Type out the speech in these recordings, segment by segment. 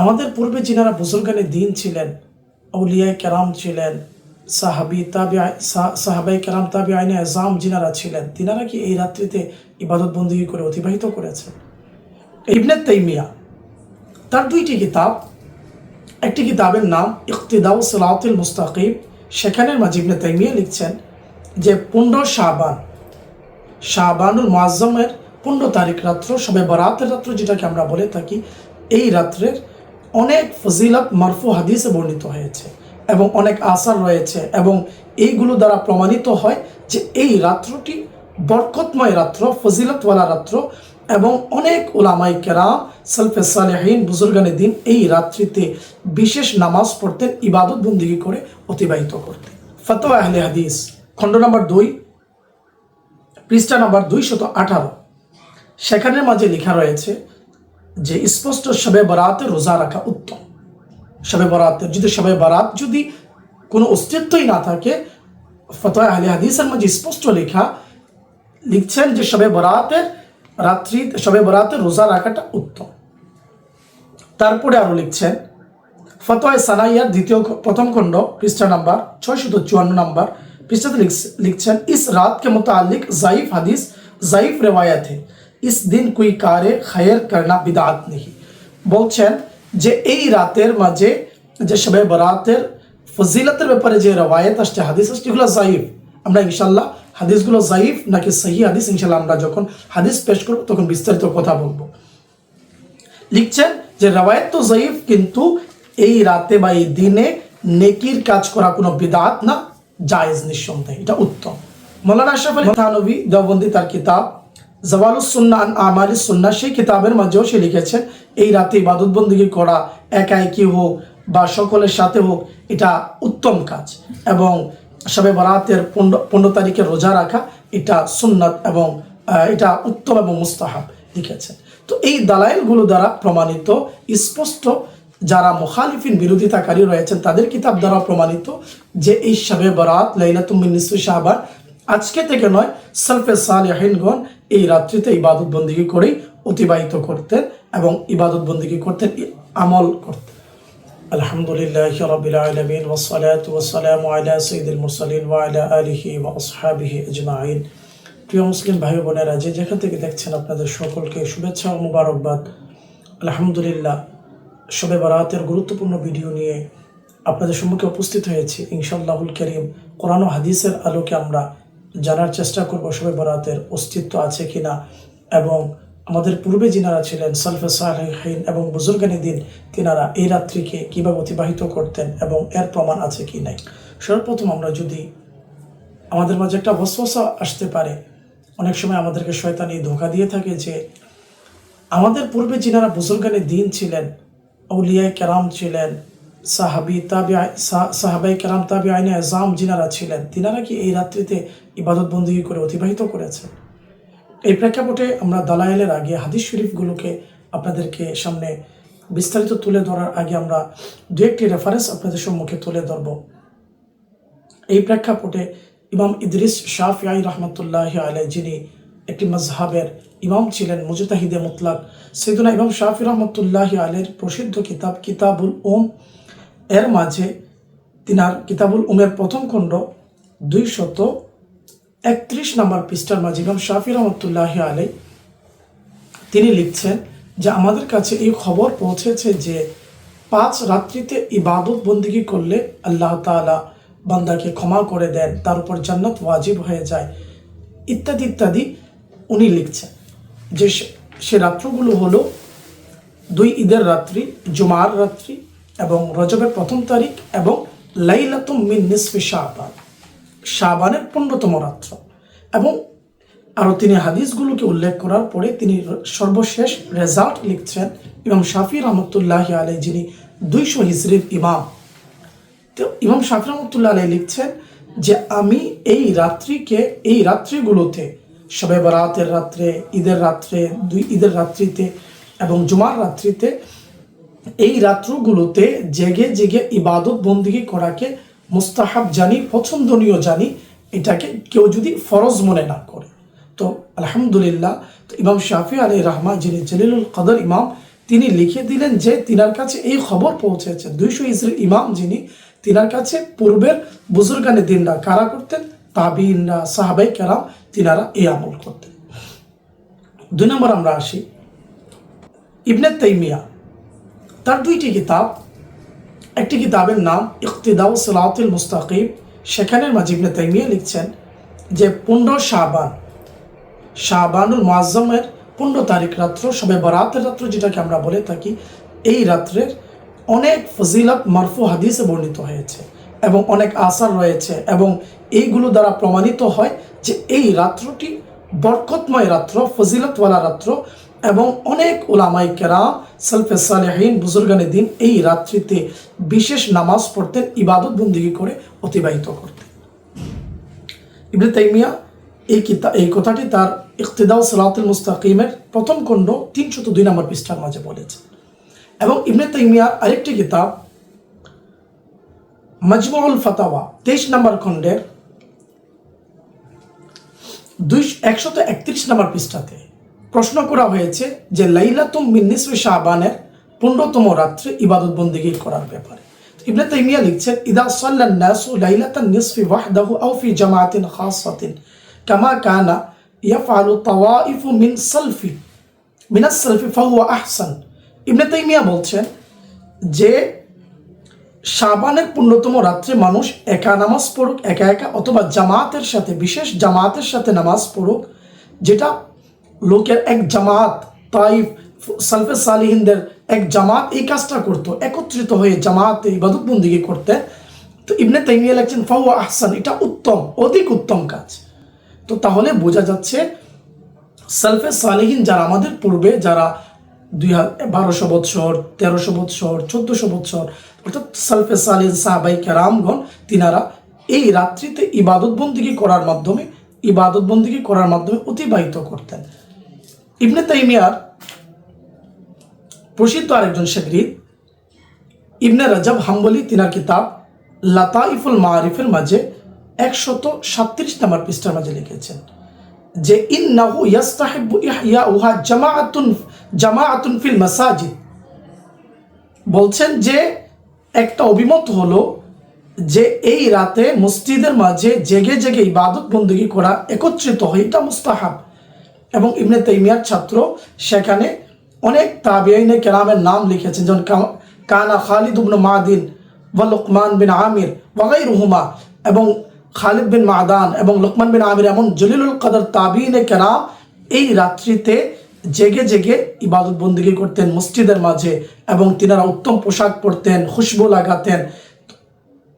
আমাদের পূর্বে যিনারা বুজুর্গানে দিন ছিলেন, আউলিয়ায়ে কেরাম ছিলেন, সাহাবাই কেরাম তাবিঈনে আযম যিনারা ছিলেন, তিনারা কি এই রাত্রিতে ইবাদত বন্দেগী করে অতিবাহিত করেছেন? ইবনে তাইমিয়া তার দুইটি কিতাব, একটি কিতাবের নাম ইকতিদাউ সিরাতুল মুস্তাকিম, সেখানের মাঝে ইবনে তাইমিয়া লিখছেন যে 15 শাবানুল মুআজ্জমের 15 তারিখ রাত্র, শবে বরাতের রাত্র যেটাকে আমরা বলে থাকি, এই রাত্রের অনেক ফজিলত মারফু হাদিসে বর্ণিত হয়েছে এবং অনেক আসার রয়েছে এবং এইগুলো দ্বারা প্রমাণিত হয় যে এই রাত্রটি বরকতময় রাত্র, ফজিলতওয়ালা রাত্র এবং অনেক উলামায়ে কেরাম সালফে সালেহিন বুজুর্গানে দিন এই রাত্রিতে বিশেষ নামাজ পড়তেন, ইবাদত বন্দেগী করে অতিবাহিত করতেন। ফতোয়া আহলে হাদিস খণ্ড নম্বর 2 পৃষ্ঠা নম্বর 218, সেখানের মাঝে লেখা রয়েছে যে স্পষ্ট শবে বরাতে রোজা রাখা উত্তম। শবে বরাতের যদি শবে বরাত যদি কোনো অস্তিত্বই না থাকে, ফতোয়া আহলে হাদিসের মাঝে স্পষ্ট লিখছেন যে শবে বরাতের রোজা রাখাটা উত্তম। তারপরে আরো লিখছেন ফতোয়া সানাইয়ার প্রথম খণ্ড পৃষ্ঠা নাম্বার 654 নম্বর পৃষ্ঠাতে লিখছেন ইস রাত के मुतालिक ज़ाइफ हदीस ज़ाइफ रिवायत है, इस दिन कोई कारे खैर करना बिदात नहीं। বলছেন যে এই রাতের মাঝে যে শবে বরাতের ফজিলতের ব্যাপারে যে রওয়ায়াত আসছে, হাদিস আসছে, এগুলো জাইফ। আমরা ইনশাআল্লাহ হাদিসগুলো জাইফ নাকি সহি হাদিস ইনশাআল্লাহ আমরা যখন হাদিস পেশ করব তখন বিস্তারিত কথা বলবো। লিখছেন যে রওয়ায়াত তো জাইফ, কিন্তু এই রাতে বা এই দিনে নেকির কাজ করা কোনো বিদআত না, জায়েজ, নিঃসন্দেহে এটা উত্তম। মৌলানা আশরাফ আলী থানভী দেওবন্দি তার কিতাব জাওয়ালুস সুন্নাহ আন আমালিস সুন্নাহ, সেই কিতাবের মাঝেও সে লিখেছেন এই রাতে ইবাদত বন্দেগী করা, একা একই হোক বা সকলের সাথে হোক, এটা উত্তম কাজ এবং শবে বরাতের 15 তারিখে রোজা রাখা এটা সুন্নাত এবং এটা উত্তম এবং মুস্তাহাব লিখেছেন। তো এই দালাইলগুলো দ্বারা প্রমাণিত, স্পষ্ট, যারা মুখালিফিন বিরোধিতাকারী রয়েছেন তাদের কিতাব দ্বারা প্রমাণিত যে এই শবে বরাত লাইলাতুম মিন নিসফি শাবান আজকে থেকে নয়, সালফে সালেহিনগণ এই রাত্রিতে ইবাদত বন্দেগী করেই অতিবাহিত করতেন এবং ইবাদত বন্দেগী করতেন, আমল করতেন। আলহামদুলিল্লাহি রাব্বিল আলামিন ওয়াসসালাতু ওয়াসসালামু আলা সাইয়্যিদিল মুরসালিন ওয়া আলা আলিহি ওয়া আসহাবিহি আজমাইন। প্রিয় মুসলিম ভাই বোনেরা, যে যেখান থেকে দেখছেন আপনাদের সকলকে শুভেচ্ছা ও মুবারকবাদ। আলহামদুলিল্লাহ, শবে বরাতের গুরুত্বপূর্ণ ভিডিও নিয়ে আপনাদের সম্মুখে উপস্থিত হয়েছি। ইনশাআল্লাহুল কারীম কোরআন ও হাদিসের আলোকে আমরা জানার চেষ্টা করব শবে বরাতের অস্তিত্ব আছে কিনা এবং আমাদের পূর্বে যিনারা ছিলেন সালফে সালেহিন এবং বুজুর্গানে দিন, তিনারা এই রাত্রিকে কীভাবে অতিবাহিত করতেন এবং এর প্রমাণ আছে কি নাই। সর্বপ্রথম আমরা যদি আমাদের মাঝে একটা ওয়াসওয়াসা আসতে পারে, অনেক সময় আমাদেরকে শয়তানি ধোঁকা দিয়ে থাকে যে আমাদের পূর্বে যিনারা বুজুর্গানে দিন ছিলেন, আউলিয়ায়ে কেরাম ছিলেন, সাহাবাই কেরাম তাবিঈনে আযম যিনারা ছিলেন, তিনারা কি এই রাত্রিতে ইবাদত বন্দেগী করে অতিবাহিত করেছেন? এই প্রেক্ষাপটে আমরা দালাইলের আগে হাদিস শরীফগুলোকে আপনাদেরকে সামনে বিস্তারিত তুলে ধরার আগে আমরা দু একটি রেফারেন্স আপনাদের সম্মুখে তুলে ধরব। এই প্রেক্ষাপটে ইমাম ইদ্রিস শাফিঈ রহমতুল্লাহি আলাইহি, যিনি একটি মাযহাবের ইমাম ছিলেন, মুজতাহিদে মুতলাক, সাইয়েদুনা ইমাম শাফিঈ রহমতুল্লাহি আলাইহির প্রসিদ্ধ কিতাব কিতাবুল উম এর মাঝে তিনার কিতাবুল উমের প্রথম খণ্ড 231 নম্বর পৃষ্ঠার মাঝে ইমাম শাফিঈ রহমতুল্লাহি আলাইহি তিনি লিখছেন যে আমাদের কাছে এই খবর পৌঁছেছে যে 5 রাত্রিতে ইবাদত বন্দেগী করলে আল্লাহ তাআলা বান্দাকে ক্ষমা করে দেন, তার উপর জান্নাত ওয়াজিব হয়ে যায়, ইত্যাদি ইত্যাদি উনি লিখছেন। যে সে রাত্রগুলো হলো 2 ঈদের রাত্রি, জুমার রাত্রি এবং রজবের 1ম তারিখ এবং লাইলাতুম মিন নিসফি শাবান, শাবানের 15তম রাত্র। এবং আরও তিনি হাদিসগুলোকে উল্লেখ করার পরে তিনি সর্বশেষ রেজাল্ট লিখছেন ইমাম শাফিঈ রহমতুল্লাহি আলাইহি, যিনি 200 হিজরির ইমাম। তো ইমাম শাফিঈ রহমতুল্লাহি আলাইহি লিখছেন যে আমি এই রাত্রিগুলোতে শবে বরাতের রাত্রে, ঈদের রাত্রে, 2 ঈদের রাত্রিতে এবং জুমার রাত্রিতে, এই রাত্রগুলোতে জেগে জেগে ইবাদত বন্দেগী করাকে মুস্তাহাব জানি, পছন্দনীয় জানি, এটাকে কেউ যদি ফরজ মনে না করে। তো আলহামদুলিল্লাহ, তো ইমাম শাফিঈ আলাইহির রহমা, যিনি জলিলুল কদর ইমাম, তিনি লিখে দিলেন যে তিনার কাছে এই খবর পৌঁছেছে 200 হিজরির ইমাম যিনি, তিনার কাছে পূর্বের বুজুর্গানে দিনরা কারা করতেন, তাবিইনরা, সাহাবায়ে কেরাম, তিনারা এই আমল করতেন। 2 নম্বর আমরা আসি ইবনে তাইমিয়া, তার 2টি কিতাব। একটি কিতাবের নাম ইকতিদাউ সিরাতুল মুস্তাকিম, সেখানের মাঝে ইবনে তাইমিয়া লিখছেন যে 15 শাবানুল মুআজ্জমের 15 তারিখ রাত্র, শবে বরাতের রাত্র যেটাকে আমরা বলে থাকি, এই রাত্রের অনেক ফজিলত মারফু হাদিসে বর্ণিত হয়েছে এবং অনেক আসার রয়েছে, এবং এইগুলো দ্বারা প্রমাণিত হয় যে এই রাত্রটি বরকতময় রাত্র, ফজিলতওয়ালা রাত্র, এবং অনেক উলামায়ে কেরাম, সালফে সালেহিন, বুজুর্গানে দিন এই রাত্রিতে বিশেষ নামাজ পড়তেন, ইবাদত বন্দেগী করে অতিবাহিত করতেন। ইবনে তাইমিয়া এই কথাটি তার ইকতিদাউ সিরাতুল মুস্তাকিমের প্রথম খণ্ড 302 নম্বর পৃষ্ঠার মাঝে বলেছে। এবং ইবনে তাইমিয়ার আরেকটি কিতাব মাজমুউল ফাতাওয়া 23 নম্বর খণ্ডের 131 নম্বর পৃষ্ঠাতে প্রশ্ন করা হয়েছে যে লাইলাতুম মিন নিসফি শাবানের 15তম রাত্রে ইবাদত বন্দেগী করার ব্যাপারে। ইবনে তাইমিয়া লিখছেন ইদা সাল্লান নাসু লাইলাতান নিসফি ওয়াহদাহু আও ফি জামাআতিন খাসাতিন কামা কানা ইয়াফআলু তাওয়াইফু মিনাস সালফি ফাহুয়া আহসান। ইবনে তাইমিয়া বলছেন যে শাবানের 15তম রাত্রে মানুষ একা নামাজ পড়ুক, একা একা অথবা জামাতের সাথে, বিশেষ জামাতের সাথে নামাজ পড়ুক, যেটা লোকের এক জামাত, তাইফ সালফে সালিহিনদের এক জামাত এই কাজটা করতো, একত্রিত হয়ে জামাতে ইবাদত বন্দেগী করতে। তো ইবনে তাইমিয়া লিখছেন ফাহুয়া আহসান, এটা উত্তম, অধিক উত্তম কাজ। তো তাহলে বোঝা যাচ্ছে সালফে সালেহিন যারা আমাদের পূর্বে, যারা 1200 বৎসর, 1300 বৎসর, 1400 বৎসর, অর্থাৎ সালফে সালেহিন, সাহাবায়ে কেরামগণ, তিনারা এই রাত্রিতে ইবাদত বন্দেগী করার মাধ্যমে অতিবাহিত করতেন। ইবনে তাইমিয়ার প্রসিদ্ধ আরেকজন শাগরিদ ইবনে রজব হাম্বলি, তিনার কিতাব লাতাইফুল মারিফের মাঝে 137 নম্বর পৃষ্ঠার মাঝে লিখেছেন যে ইন্নাহু ইয়াস্তাহিব্বু ইহইয়াউহা জামাআতুন ফিল মাসাজিদ। বলছেন যে একটা অভিমত হলো যে এই রাতে মসজিদের মাঝে জেগে জেগে ইবাদত বন্দেগী করা, একত্রিত হয়ে, এটা মুস্তাহাব। এবং ইবনে তাইমিয়ার ছাত্র সেখানে অনেক তাবিঈনে কেরামের নাম লিখেছেন, যেমন কানা খালিদ ইবনে মাদিন ওয়া লুকমান বিন আমির ওয়া গায়রুহুমা, এবং খালিদ বিন মাদান এবং লুকমান বিন আমির এমন জলিলুল কদর তাবিঈনে কেরাম এই রাত্রিতে জেগে জেগে ইবাদত বন্দেগী করতেন মসজিদের মাঝে, এবং তিনারা উত্তম পোশাক পরতেন, খুশবু লাগাতেন।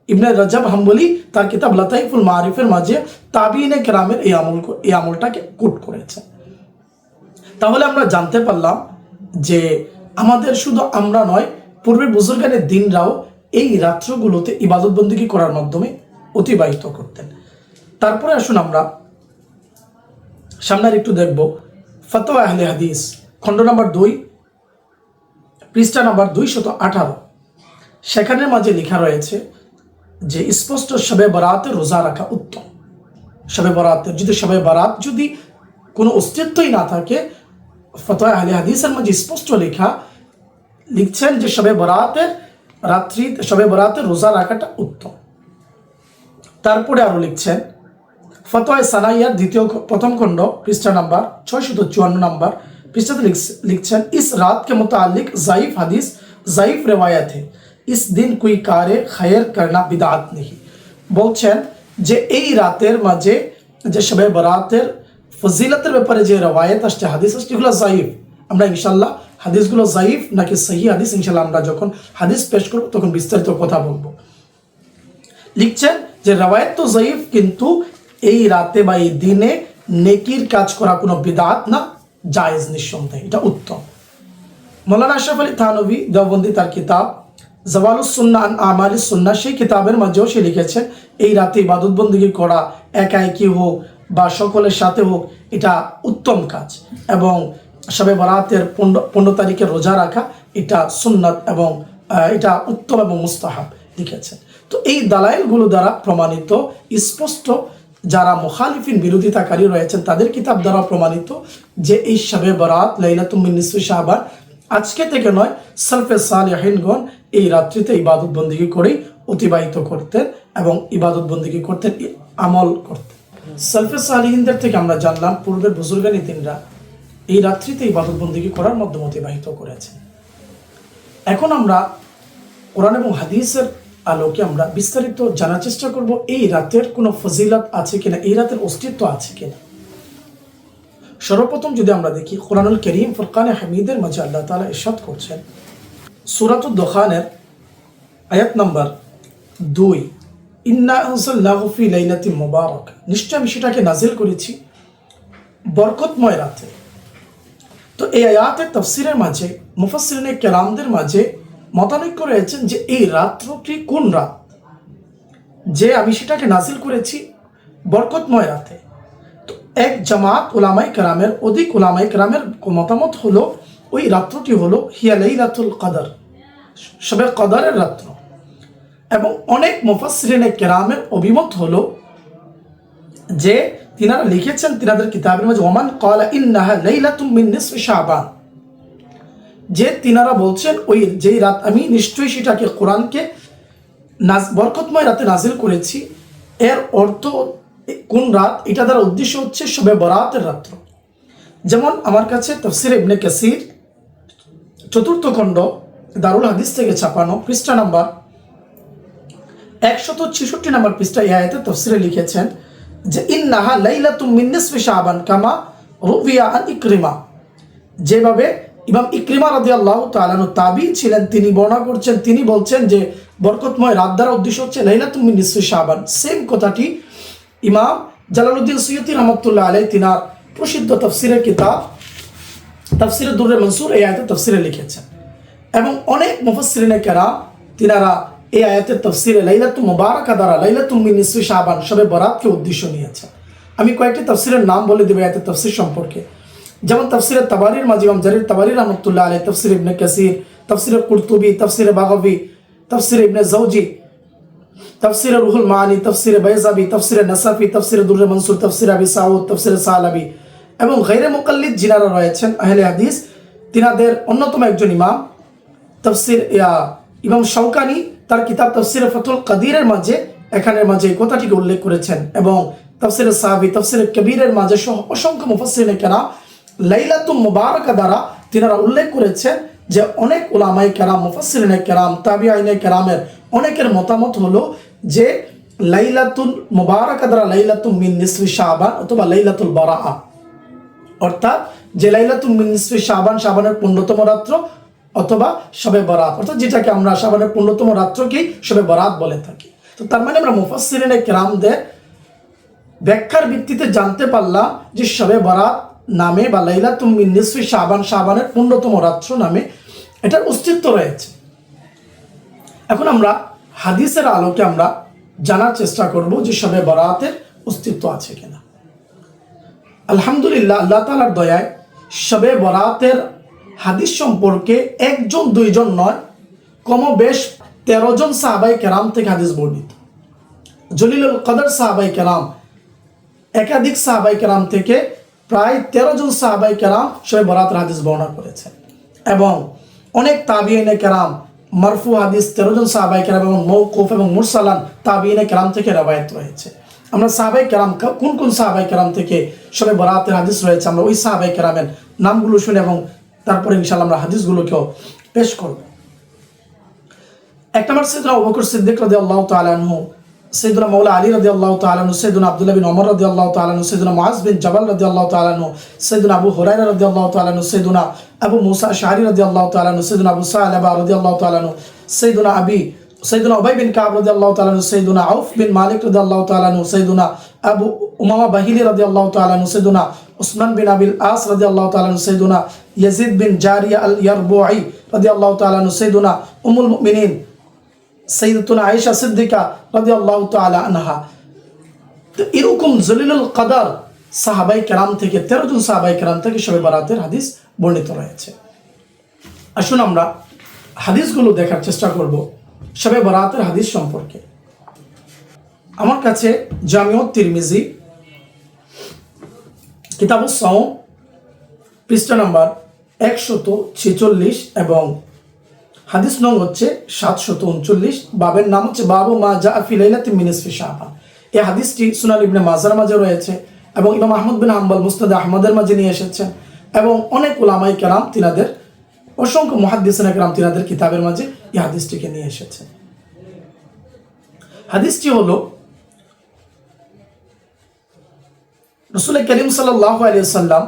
ইবনে রজব হাম্বলি তার কিতাব লাতাইফুল মারিফের মাঝে তাবিঈনে কেরামের এই আমলটাকে কোট করেছেন। তাহলে আমরা জানতে পারলাম যে আমাদের শুধু আমরা নয়, পূর্বের বুজুর্গানের দিনরাও এই রাত্রগুলোতে ইবাদত বন্দেগী করার মাধ্যমে অতিবাহিত করতেন। তারপরে আসুন আমরা সামনের একটু দেখব ফতোয়া আহলে হাদিস, খণ্ড নম্বর 2, পৃষ্ঠা নম্বর 218। সেখানের মাঝে লেখা রয়েছে যে স্পষ্ট শবে বরাতের রোজা রাখা উত্তম। শবে বরাতের শবে বরাত যদি কোনো অস্তিত্বই না থাকে, ফতোয়া আহলে হাদিসের মাঝে স্পষ্ট লিখছেন যে শবে বরাতের রোজা রাখাটা উত্তম। তারপরে আরো লিখছেন ফতোয়া সানাইয়ার প্রথম খণ্ড, পৃষ্ঠা নাম্বার 654 নম্বর পৃষ্ঠাতে লিখছেন ইস রাত के मुतालिक ज़ाइफ हदीस ज़ाइफ रिवायत है, इस दिन कोई कारे खैर करना बिदात नहीं। বলছেন যে এই রাতের মাঝে যে শবে বরাতের ফজিলতের ব্যাপারে যে রওয়ায়াত আসছে, হাদিস আসছে, এগুলো জাইফ। আমরা ইনশাআল্লাহ হাদিসগুলো জাইফ নাকি সহি হাদিস, ইনশাআল্লাহ আমরা যখন হাদিস পেশ করব তখন বিস্তারিত কথা বলবো। লিখছেন যে রওয়ায়াত তো জাইফ, কিন্তু এই রাতে বা এই দিনে নেকির কাজ করা কোনো বিদআত না, জায়েজ, নিঃসন্দেহে এটা উত্তম। মৌলানা আশরাফ আলী থানভী দেওবন্দি তার কিতাব জাওয়ালুস সুন্নাহ আন আমালিস সুন্নাহ, সেই কিতাবের মাঝেও সে লিখেছেন এই রাতে ইবাদত বন্দেগী করা, একা একই হোক বা সকলের সাথে হোক, এটা উত্তম কাজ, এবং শবে বরাতের 15 তারিখে রোজা রাখা এটা সুন্নাত এবং এটা উত্তম এবং মুস্তাহাব লিখেছেন। তো এই দালাইলগুলো দ্বারা প্রমাণিত, স্পষ্ট, যারা মুখালিফিন, বিরোধিতাকারী রয়েছেন তাদের কিতাব দ্বারা প্রমাণিত যে এই শবে বরাত লাইলাতুম মিন নিসফি শাবান আজকে থেকে নয়, সালফে সালেহিনগণ এই রাত্রিতে ইবাদত বন্দিগি করেই অতিবাহিত করতেন এবং ইবাদত বন্দিগি করতেন, আমল করতেন। সালফে সালেহিনদের থেকে আমরা জানলাম পূর্বের বুজুর্গানি তিনরা এই রাত্রিতে ইবাদত বন্দিগি করার মাধ্যমে অতিবাহিত করেছেন। এখন আমরা কোরআন এবং হাদিসের আলোকে আমরা বিস্তারিত জানার চেষ্টা করব এই রাতের কোনো ফজিলত আছে কিনা, এই রাতের অস্তিত্ব আছে কিনা। সর্বপ্রথম যদি আমরা দেখি কোরআনুল কারীম ফুরকানে হামিদের মাঝে আল্লাহ তাআলা ইরশাদ করছেন সূরাতুদ দুখানের আয়াত নাম্বার 2, ইন্না আনজালনাহু ফি লাইলাতিন মুবারাকা, নিশ্চয় আমি সেটাকে নাজিল করেছি বরকতময় রাতে। তো এই আয়াতের তাফসীরের মাঝে মুফাসসিরিনে কেরামদের মাঝে মতানৈক্য রয়েছেন যে এই রাত্রটি কোন রাত, যে আমি সেটাকে নাজিল করেছি বরকতময় রাতে। তো এক জামাত উলামায়ে কেরামের, অধিক উলামায়ে কেরামের মতামত হলো ওই রাত্রটি হলো হিয়া লাইলাতুল কদর, শবে কদরের রাত্র। এবং অনেক মুফাসসিরিনে কেরামের অভিমত হলো যে তিনারা লিখেছেন তিনাদের কিতাবের মাঝে ওমান ক্বালা ইন্নাহা লাইলাতুম মিন নিসফি শাবান, যে তিনারা বলছেন ওই যেই রাত আমি নিশ্চয়ই সেটাকে কোরআনকে বরকতময় রাতে নাজিল করেছি, এর অর্থ কোন রাত, এটা দ্বারা উদ্দেশ্য হচ্ছে শবে বরাতের রাত্র। যেমন আমার কাছে তাফসীর ইবনে কাসির 4th খণ্ড দারুল হাদিস থেকে ছাপানো পৃষ্ঠা নাম্বার 166 নম্বর পৃষ্ঠা এই আয়াতে তাফসীরে লিখেছেন যে ইন্নাহা লাইলাতুম মিন নিসফি শাবান কামা রুবিয়া আন ইকরিমা, যেভাবে ইমাম ইকরিমা রাদিয়াল্লাহু তাআলা আনহু তাবী ছিলেন, তিনি বর্ণনা করছেন, তিনি বলছেন যে বরকতময় রাত দ্বারা উদ্দেশ্য হচ্ছে লাইলাতুম মিন নিসফি শাবান। সেম কথাটি ইমাম জালালউদ্দিন সুয়ুতী রাহমাতুল্লাহ আলাইহি তিনার প্রসিদ্ধ তাফসীরের কিতাব তাফসীরে দুররে মনসুর এই আয়াতে তাফসীরে লিখেছেন। এবং অনেক মুফাসসিরিনে কেরাম তিনারা এই আয়াতের তাফসীরে লাইলাতুল মুবারাকা দ্বারা লাইলাতুম মিন নিসফি শাবান শবে বরাতকে উদ্দেশ্য নিয়েছেন। আমি কয়েকটি তাফসীরের নাম বলে দেব আয়াতের তাফসীর সম্পর্কে। যেমন তাফসীরে তাবারির মাঝে ইমাম জারির তাবারি রাহমাতুল্লাহ আলাইহি, তাফসীর ইবনে কাসির, তাফসীরে কুরতুবী, তাফসীরে বাগাবী, তাফসীরে ইবনে জাওজি, তাফসীরে রুহুল মাআনি, তাফসীরে বাইজাবি, তাফসীরে নাসাফি, তাফসীরে দুররে মনসুর, তাফসীরে আবি সাউদ, তাফসীরে সালাবি এবং গায়রে মুকাল্লিদ যিনারা রয়েছেন আহলে হাদিস, তিনাদের অন্যতম একজন ইমাম তাফসীর ইমাম শাওকানি তার কিতাব তাফসীরে ফাতুল কাদিরের মাঝে এখানের মাঝে এই কথাটিকে উল্লেখ করেছেন। এবং তাফসীরে সাহাবী, তাফসীরে কবিরের মাঝে সহ অসংখ্য মুফাসসিরিনে কেরাম লাইলাতুল মুবারাকা দ্বারা তিনারা উল্লেখ করেছেন যে অনেক উলামায়ে কেরাম, মুফাসসিরিনে কেরাম, তাবিঈনে কেরামের অনেকের মতামত হলো যে লাইলাতুল মুবারাকা দ্বারা লাইলাতুম মিন নিসফি শাবান অথবা লাইলাতুল বারাআ, অর্থাৎ যে লাইলাতুল মিন নিসফি শাবান, শাবানের 15তম রাত্র অথবা শবে বরাত, অর্থাৎ যেটাকে আমরা শাবানের 15তম রাত্রকেই শবে বরাত বলে থাকি। তো তার মানে আমরা মুফাসসিরিনে কেরামদের ব্যাখ্যার ভিত্তিতে জানতে পারলাম যে শবে বরাত নামে বা লাইলাতুম মিন নিসফি শাবান, শাবানের 15তম রাত্র নামে এটার অস্তিত্ব রয়েছে। এখন আমরা হাদিসের আলোকে আমরা জানার চেষ্টা করব যে শবে বরাতের অস্তিত্ব আছে কিনা। আলহামদুলিল্লাহ, আল্লাহ তাআলার দয়ায় শবে বরাতের হাদিস সম্পর্কে 1-2 নয়, কমবেশ 13 জন সাহাবায়ে কেরাম থেকে হাদিস বর্ণিত। জলিলুল কদর সাহাবায়ে কেরাম, একাধিক সাহাবায়ে কেরাম থেকে প্রায় 13 জন সাহাবায়ে কেরাম শবে বরাতের হাদিস বর্ণনা করেছেন। এবং অনেক তাবিঈনে কেরাম মারফু হাদিস 13 জন সাহাবায়ে কেরাম এবং মওকুফ এবং মুরসালান তাবিঈনে কেরাম থেকে রওয়ায়াত রয়েছে। আমরা সাহাবায়ে কেরাম কোন কোন সাহাবায়ে কেরাম থেকে শবে বরাতের হাদিস রয়েছে আমরা ওই সাহাবায়ে কেরামের নামগুলো শুনে এবং তারপরে ইনশাআল্লাহ আমরা হাদিসগুলোকেও পেশ করব। এক নম্বর সাইয়েদনা আবু বকর সিদ্দিক রাদিয়াল্লাহু তাআলা আনহু, সাইয়েদনা মাওলা আলী রাদিয়াল্লাহু তাআলা আনহু, সাইয়েদনা আব্দুল্লাহ বিন ওমর রাদিয়াল্লাহু তাআলা আনহু, সাইয়েদনা মুআজ বিন জাবাল রাদিয়াল্লাহু তাআলা আনহু, সাইয়েদনা আবু হুরায়রা রাদিয়াল্লাহু তাআলা আনহু, সাইয়েদনা আবু মুসা আশআরী রাদিয়াল্লাহু তাআলা আনহু, সাইয়েদনা আবু সালেবা রাদিয়াল্লাহু তাআলা আনহু, সাইয়েদনা উবাই বিন কাব রাদিয়াল্লাহু তাআলা আনহু, সাইয়েদনা আউফ বিন মালিক রাদিয়াল্লাহু তাআলা আনহু, সাইয়েদনা আবু উমামা বাহিলি রাদিয়াল্লাহু তাআলা আনহু, সাইয়েদনা উসমান বিন আবিল আস রাদিয়াল্লাহু তাআলা আনহু, সাইয়েদনা ইয়াজিদ বিন জারিয়া আল ইয়ারবুঈ রাদিয়াল্লাহু তাআলা আনহু, সাইয়েদনা উম্মুল মুমিনিন সাইয়্যিদাতুনা আয়েশা সিদ্দিকা রাদিয়াল্লাহু তাআলা আনহা। তো এরকম জলিলুল কদর সাহাবায়ে কেরাম থেকে 13 জন সাহাবায়ে কেরাম থেকে শবে বরাতের হাদিস বর্ণিত রয়েছে। আসুন আমরা হাদিসগুলো দেখার চেষ্টা করব শবে বরাতের হাদিস সম্পর্কে। আমার কাছে জামিউত তিরমিজি কিতাবুস সাওম পৃষ্ঠা নাম্বার 146 এবং হাদিস নং হচ্ছে 739। বাবের নাম হচ্ছে বাবু মা জা ফি লাইলাতিন মিন নিসফি শাবান। এই হাদিসটি সুনান ইবনে মাজার মাঝে রয়েছে এবং ইমাম আহমদ বিন হাম্বল মুসনাদ আহমদের মাঝে নিয়ে এসেছেন এবং অনেক উলামায়ে কেরাম তিনাদের অসংখ্য মুহাদ্দিসিনে কেরাম তিনাদের কিতাবের মাঝে এই হাদিসটিকে নিয়ে এসেছেন। হাদিসটি হলো রাসূল করিম সাল্লাল্লাহু আলাইহি ওয়াসাল্লাম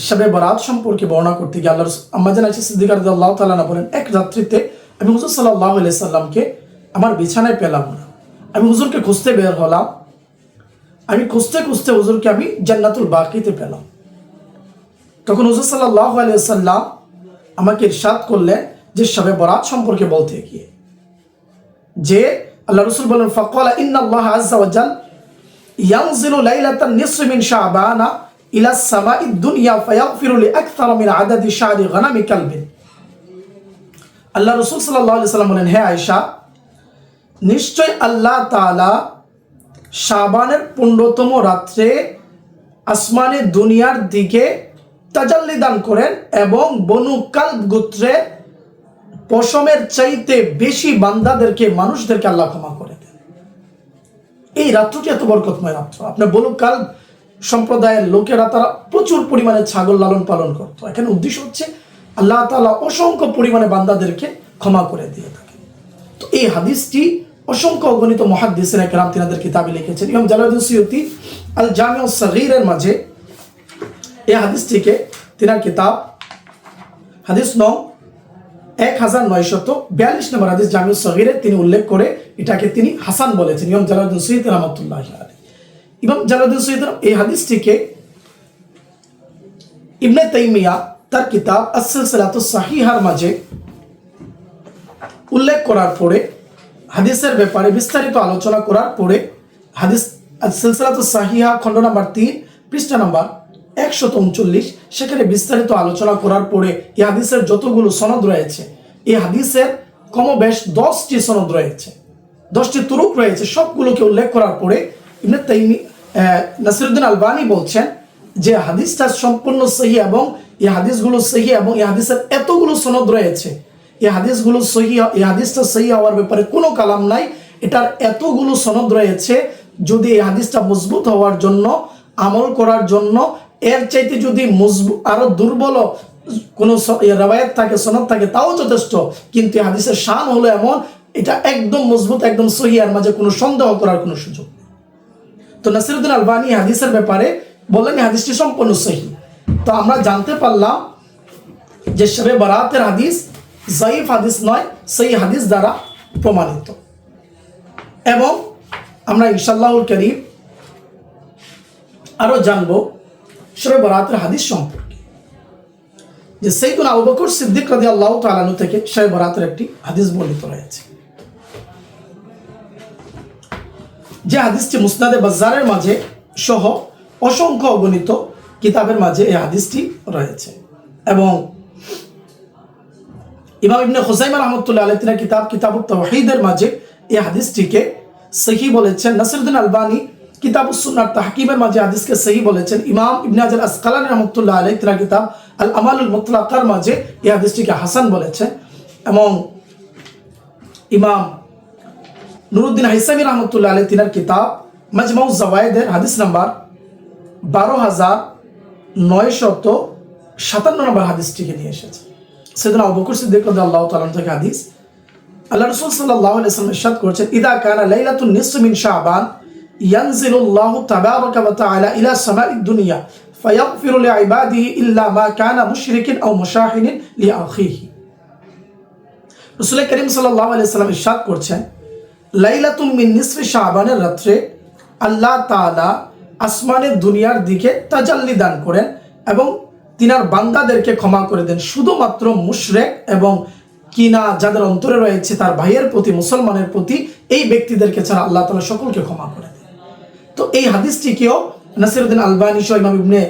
শবে বরাত সম্পর্কে বর্ণনা করতে গিয়ে আল্লাহর আম্মা জান আয়েশা সিদ্দিকা রাদিয়াল্লাহু তাআলা আনহা বলেন, এক রাত্রিতে আমি হুজুর সাল্লাল্লাহু আলাইহি সাল্লামকে আমার বিছানায় পেলাম না। আমি হুজুরকে খুঁজতে বের হলাম। আমি খুঁজতে খুঁজতে হুজুরকে আমি জান্নাতুল বাকিতে পেলাম। তখন হুজুর সাল্লাল্লাহু আলাইহি সাল্লাম আমাকে ইরশাদ করলেন যে শবে বরাত সম্পর্কে বলতে গিয়ে যে আল্লাহ রাসূল বলেন, ফাকালা ইন্নাল্লাহ আযজা ওয়া জাল ইয়ানজিলু লাইলাতান নিসফি মিন শাবানা ইলা সামাই দুনিয়া ফায়াগফিরু লিআকথার মিন আদাদি শা'রি গানামি কালবিন। আল্লাহ রাসূল সাল্লাল্লাহু আলাইহি সাল্লাম বলেন, হে আয়েশা, নিশ্চয় আল্লাহ তাআলা শাবানের 15তম রাত্রে আসমানে দুনিয়ার দিকে তাজাল্লি দান করেন এবং বনু কালব গোত্রে পশমের চাইতে বেশি বান্দাদেরকে মানুষদেরকে আল্লাহ ক্ষমা করে দেন। এই রাত্রটি এত বরকতময় রাত্র। আপনার বনু কালব সম্প্রদায়ের লোকেরা তারা প্রচুর পরিমাণে ছাগল লালন পালন করত। এখানে উদ্দেশ্য হচ্ছে আল্লাহ তাআলা অসংখ্য পরিমাণে বান্দাদেরকে ক্ষমা করে দিয়ে থাকেন। তো এই হাদিসটি অসংখ্য অগণিত মুহাদ্দিসিনে কেরাম তিনাদের কিতাবে লিখেছেন। ইমাম জালালউদ্দিন সুয়ুতি আল জামিউস সগীরের মাঝে এই হাদিসটিকে তিনার কিতাব হাদিস নং 1942 নম্বর হাদিস জামিউস সগীরে তিনি উল্লেখ করে এটাকে তিনি হাসান বলেছেন। ইমাম জালালউদ্দিন সুয়ুতি রাহমাতুল্লাহি আলাইহি। ইমাম জালালউদ্দিন সুয়ুতি এই হাদিসটিকে ইবনে তাইমিয়া তার কিতাব আস-সিলসিলাতুস সাহিহার মাঝে উল্লেখ করার পরে হাদিসের ব্যাপারে বিস্তারিত আলোচনা করার পরে হাদিস আস-সিলসিলাতুস সাহিহা খণ্ড নাম্বার 3 পৃষ্ঠা নাম্বার 139 সেখানে বিস্তারিত আলোচনা করার পরে এই হাদিসের যতগুলো সনদ রয়েছে, এই হাদিসের কমবেশ 10টি সনদ রয়েছে, 10টি তুরুক রয়েছে, সবগুলোকে উল্লেখ করার পরে ইবনে তাইমিয়া নাসিরউদ্দিন আলবানী বলছেন যে হাদিসটা সম্পূর্ণ সহিহ এবং এই হাদিসগুলো সহিহ এবং এই হাদিসের এতগুলো সনদ রয়েছে, এই হাদিসগুলো সহিহ, এই হাদিসটা সহিহ হওয়ার ব্যাপারে কোনো কালাম নাই। এটার এতগুলো সনদ রয়েছে, যদি এই হাদিসটা মজবুত হওয়ার জন্য, আমল করার জন্য এর চাইতে যদি মজবুত আরো দুর্বল কোনো রাওয়ায়াত থাকে, সনদ থাকে, তাও যথেষ্ট। কিন্তু এই হাদিসের শান হলো এমন, এটা একদম মজবুত, একদম সহিহ, এর মাঝে কোনো সন্দেহ করার কোনো সুযোগ নেই। তো নাসিরউদ্দিন আলবানী হাদিসের ব্যাপারে বললেন এই হাদিসটি সম্পূর্ণ সহিহ। তো আমরা জানতে পারলাম যে শবে বরাতের হাদিস যায়িফ হাদিস নয়, সহিহ হাদিস দ্বারা প্রমাণিত। এবং আমরা ইনশাআল্লাহুল কারীম আরো জানবো শবে বরাতের হাদিস সম্পর্কে, যে সাইয়্যিদুনা আবু বকর সিদ্দিক রাদিয়াল্লাহু তাআলা আনহু থেকে শবে বরাতের একটি হাদিস বর্ণিত রয়েছে, যে হাদিসটি মুসনাদে বাজ্জারের মাঝে সহ অসংখ্য অগণিত কিতাবের মাঝে এই হাদিসটি রয়েছে। এবং ইমাম ইবনে খুজাইমা রাহমাতুল্লাহি আলাইহি তিনার কিতাব কিতাবুত তাওহীদের মাঝে এই হাদিসটিকে সহিহ বলেছেন। নাসিরউদ্দিন আলবানী কিতাবুস সুন্নাহ তাহকিমের মাঝে হাদিসকে সহিহ বলেছেন। ইমাম ইবনে হাজার আসকালানী রাহমাতুল্লাহি আলাইহি তিনার কিতাব আল আমালুল মুতলাকার মাঝে এই হাদিসটিকে হাসান বলেছেন। এবং ইমাম নুরুদ্দিন হাইসামি রাহমাতুল্লাহি আলাইহি তিনার কিতাব মাজমাউজ জাওয়ায়েদের হাদিস নাম্বার 12957 নম্বর হাদিসটিকে নিয়ে এসেছে। সাইয়্যিদুনা আবু বকর সিদ্দিক রাদিয়াল্লাহু তাআলা থেকে হাদিস, আল্লাহ রাসূল সাল্লাল্লাহু আলাইহি ওয়াসাল্লাম ইরশাদ করেছেন, ইদা কানা লাইলাতুন নিসফি মিন শাবান ইয়ানজিলুল্লাহু তাবারাকা ওয়া তাআলা ইলা সামাইদ দুনিয়া ফায়াগফিরু লিইবাদিহি ইল্লা মা কানা মুশরিকিন আও মুশাহিনিন লিআখিহি। রাসূল করিম সাল্লাল্লাহু আলাইহি ওয়াসাল্লাম ইরশাদ করছেন, লাইলাতুন মিন নিসফি শাবানের রাত্রে আল্লাহ তাআলা আসমানের দুনিয়ার দিকে তাজাল্লি দান করেন এবং তিনার বান্দাদেরকে ক্ষমা করে দেন, শুধুমাত্র মুশরিক এবং কিনা যাদের অন্তরে রয়েছে তার ভাইয়ের প্রতি, মুসলমানের প্রতি, এই ব্যক্তিদেরকে ছাড়া আল্লাহ তাআলা সকলকে ক্ষমা করে দেন। তো এই হাদিসটিকেও নাসিরউদ্দিন আলবানী সহ ইমাম ইবনে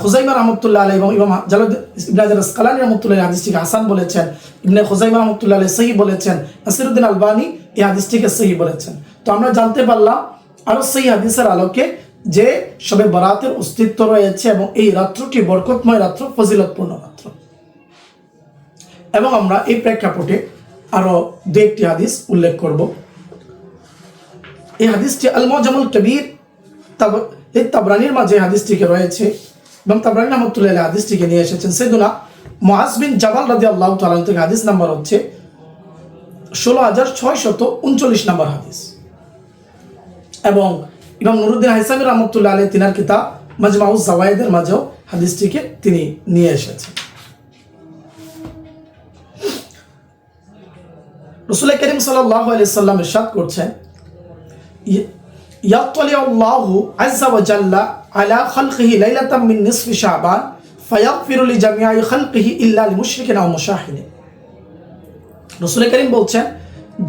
খুজাইমা রাহমাতুল্লাহি আলাইহি এবং ইমাম জালালউদ্দিন ইবনে হাজার আসকালানী রাহমাতুল্লাহি আলাইহি হাদিসটিকে হাসান বলেছেন, ইবনে খুজাইমা রাহমাতুল্লাহি আলাইহি সহিহ বলেছেন, নাসিরউদ্দিন আলবানী এই হাদিসটিকে সহিহ বলেছেন। তো আমরা জানতে পারলাম আরো সেই হাদিসের আলোকে যে শবে বরাতের অস্তিত্ব রয়েছে এবং এই রাত্রটি বরকতময় রাত্র, ফজিলতপূর্ণ রাত্র। এবং আমরা এই প্রেক্ষাপটে আরও দু একটি হাদিস উল্লেখ করব। এই হাদিসটি আল মুজামুল কবির তাবরানির মাঝে হাদিসটিকে রয়েছে এবং তাবরানি রহমতুল্লাহ আলাইহি হাদিসটিকে নিয়ে এসেছেন। সাইয়েদুনা মুআজ বিন জাবাল রাদিয়াল্লাহু তাআলা থেকে হাদিস নাম্বার হচ্ছে 16639 নম্বর হাদিস। এবং ইমাম নুরুদ্দিন হাইসামি রহমতুল্লাহ আলাইহি তিনার কিতাব মাজমাউজ জাওয়ায়েদের মাঝেও হাদিসটিকে তিনি নিয়ে এসেছেন। রাসূল করিম সাল্লাল্লাহু আলাইহি ওয়াসাল্লাম ইরশাদ করছেন, ইয়াতলিউল্লাহু আযজা ওয়া জাল্লা আলা খালকিহি লাইলাতাম মিন নিসফি শাবান ফায়াগফিরু লিজামিআ খালকিহি ইল্লা লিমুশরিকিন আও মুশাহিদিন। রাসূল করিম বলছেন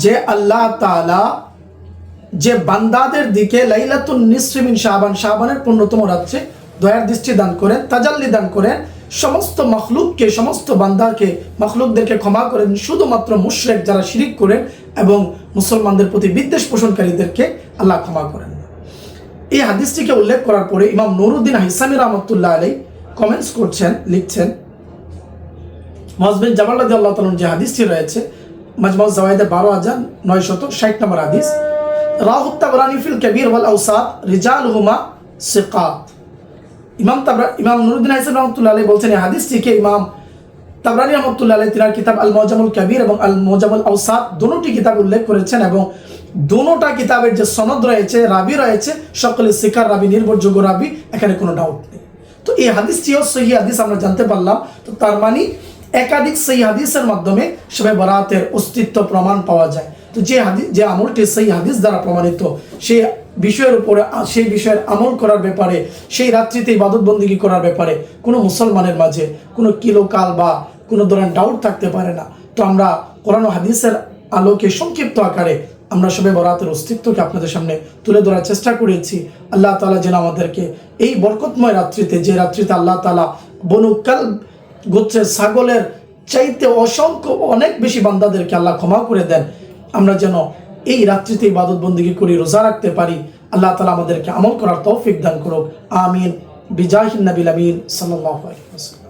যে আল্লাহ তাআলা যে বান্দাদের দিকে লাইলাতুন নিসফি মিন শাবান, শাবানের 15তম রাত্রে দয়ার দৃষ্টি দান করেন, তাজাল্লি দান করেন, সমস্ত মখলুককে, সমস্ত বান্দাকে, মখলুকদেরকে ক্ষমা করেন, শুধুমাত্র মুশরিক যারা শিরিক করেন এবং মুসলমানদের প্রতি বিদ্বেষ পোষণকারীদেরকে আল্লাহ ক্ষমা করেন। এই হাদিসটিকে উল্লেখ করার পরে ইমাম নুরুদ্দিন হাইসামি রহমতুল্লাহ আলাইহি কমেন্টস করছেন, লিখছেন, মুআজ বিন জাবাল রাদিয়াল্লাহু তাআলা যে হাদিসটি রয়েছে মাজমাউজ জাওয়ায়েদে 12960 নম্বর হাদিস, রাহু তাবরানি ফিল কবির ওয়াল আওসাত রিজালুহুমা সিকাত। ইমাম নুরুদ্দিন হাইসামি রহমতুল্লাহ আলাইহি বলছেন এই হাদিসটিকে ইমাম তাবরানি রহমতুল্লাহ আলাইহি তিনার কিতাব আল মুজামুল কবির এবং আল মুজামুল আওসাত দুটি কিতাব উল্লেখ করেছেন এবং দুটোটা কিতাবের যে সনদ রয়েছে, রাবি রয়েছে, সকলে সিকার রাবি, নির্ভরযোগ্য রাবি, এখানে কোনো ডাউট নেই। তো এই হাদিসটিও সহিহ হাদিস আমরা জানতে পারলাম। তো তার মানে একাধিক সহিহ হাদিসের মাধ্যমে শবে বরাতের অস্তিত্ব প্রমাণ পাওয়া যায়। তো যে আমলটি সহিহ হাদিস দ্বারা প্রমাণিত, সেই বিষয়ের উপরে, সেই বিষয়ের আমল করার ব্যাপারে, সেই রাত্রিতে ইবাদত বন্দেগী করার ব্যাপারে কোনো মুসলমানের মাঝে কোনো কিলোকাল বা কোনো ধরনের ডাউট থাকতে পারে না। তো আমরা কোরআন ও হাদিসের আলোকে সংক্ষিপ্ত আকারে আমরা শবে বরাতের অস্তিত্বকে আপনাদের সামনে তুলে ধরার চেষ্টা করেছি। আল্লাহ তাআলা যেন আমাদেরকে এই বরকতময় রাত্রিতে, যে রাত্রিতে আল্লাহ তাআলা বনু কালব গোত্রের ছাগলের চাইতে অসংখ্য অনেক বেশি বান্দাদেরকে আল্লাহ ক্ষমা করে দেন, আমরা যেন এই রাত্রিতে ইবাদত বন্দেগী করি, রোজা রাখতে পারি। আল্লাহ তাআলা আমাদেরকে আমল করার তৌফিক দান করুক। আমিন। বিজাহিন নবিল আমিন সাল্লাল্লাহু আলাইহি ওয়াসাল্লাম।